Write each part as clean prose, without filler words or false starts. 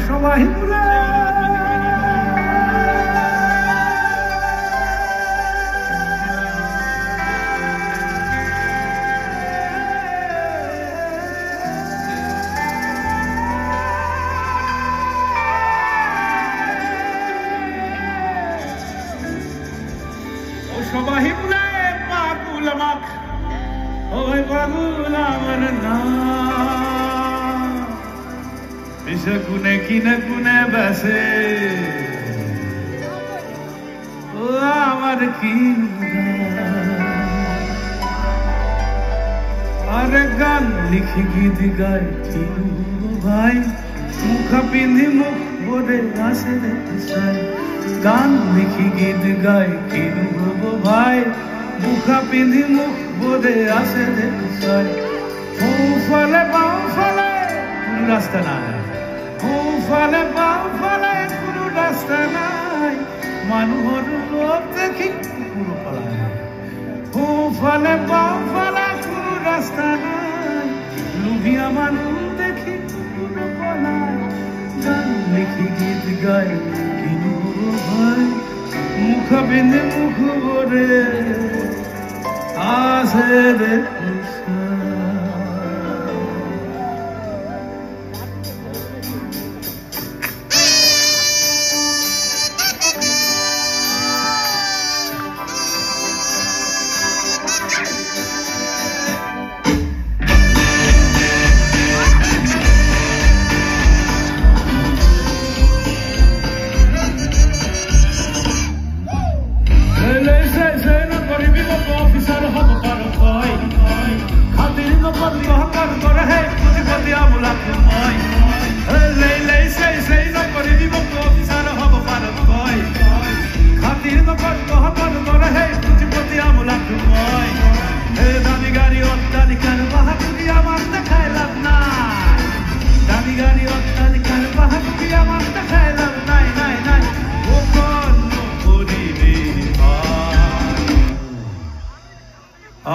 সবাই ভুলে সবাই ভুলে পাগুল আমাক ওই পাগুল আমার না বিষে গুনে কিনে গুনে বেসে ও আমার কি আরে গান লিখি গীত গাই কিনু ভাই মুখা পিন্ধি মুখ বলে আসে রে সাই গান লিখি গীত গাই কিনু ভাই মুখা পিন্ধি মুখ বলে আসে রে সাই ফলে বাউ ফলে কোনো রাস্তা নাই ফলে বাউ ফলে কোনো রাস্তা নাই মানুহৰ লোভ দেখি কুকুৰ পলায় ফলে বাউ ফলে কোনো ৰাস্তা নাই লোভিয়া মানুহ দেখি কুকুৰ পলায় গান লিখি গীত গাই কিনু ভাই মুখা পিন্ধি মুখ বলে আসে রে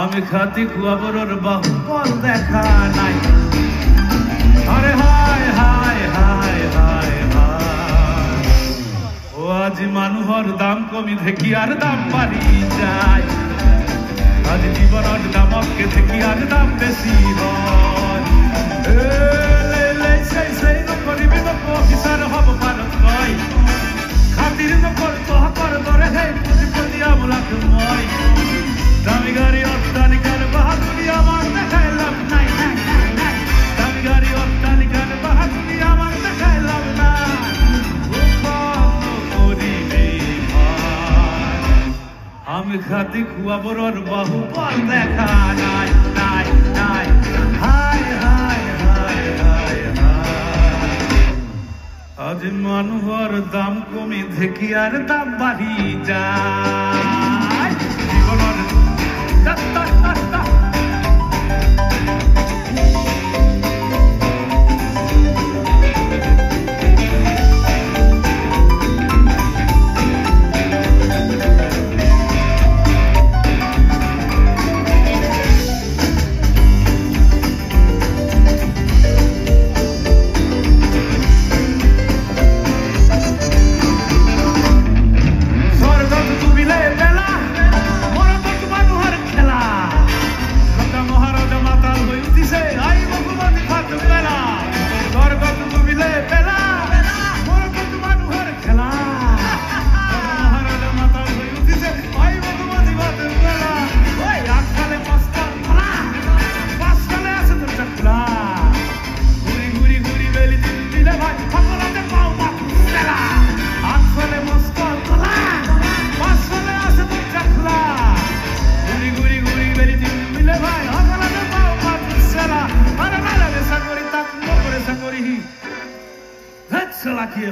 আমি খাতি কুয়াবরর বাহুবল দেখা নাই আরে হায় হায় হায় হায় হায় ও আজ মানুহৰ দাম কমি দেখি আর দাম বাড়ি যায় আজ জীবনের দামকে দেখি আর দাম বেশি হয় সেই নকরিবি অফিসার হব পারত কই খাতির নকর তহকর দরে হে পুঁজিপতি আমলাক মই দামি গাড়ি অট্টালিকার বাহাদুরি আমার দেখাইলাম নাই দামি গাড়ি অট্টালিকার বাহাদুরি আমার দেখাইলাম না আমি খাতি কুয়াবরর বাহুবল দেখা নাই নাই নাই হায় হায় হায় হায় আজ মানুহৰ দাম কমি দেখি আৰ দাম বাড়ি যায় জীবনেৰ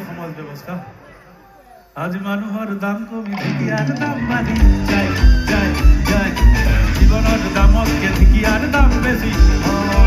সমাজ ব্যবস্থা আজ মানুহৰ দাম কমি দেখি আৰ দাম বাড়ি যায় যায় যায় জীবনেৰ দামকে দেখি আৰ দাম বেশি হয়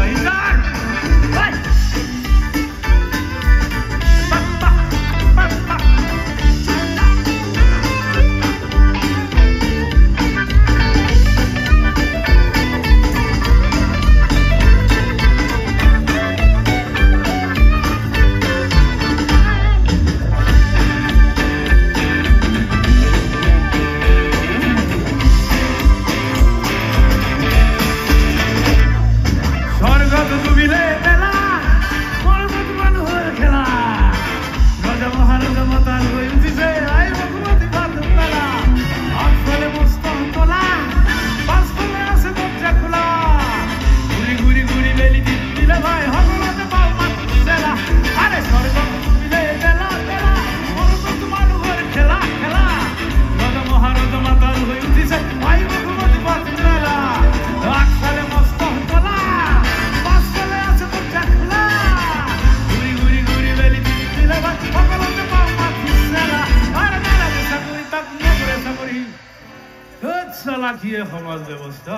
ৰাখিয়ে সমাজ ব্যৱস্থা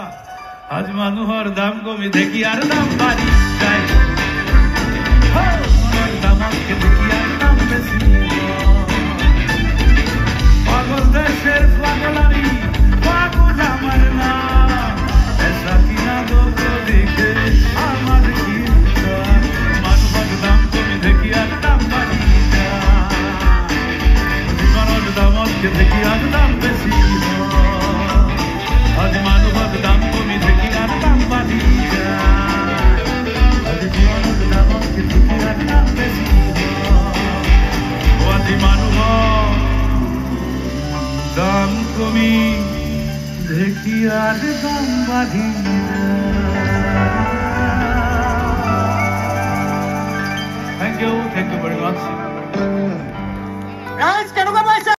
আজ মানুহৰ দাম কমি দেখি আৰু দাম বাঢ়ি যায় মনৰ দামতকে দেখি আৰু দাম বেছি পাগল দেশের পাগলামি পাগল আমার নাম এসা কিনা লোক দেখে আমার কি মানুষের দাম কমি দেখি আর দাম বাড়ি জীবনের দামতকে দেখি আর দাম বেশি আজ মানুষের দাম কমি দেখি আর দাম বাড়ি আজ জীবনের দামতকে দেখি আর দাম বেশি আজ মানুষ দাম কমি দেখি আর দাম বাড়ি থ্যাংক ইউ ভেরি মাচ রাজ কেন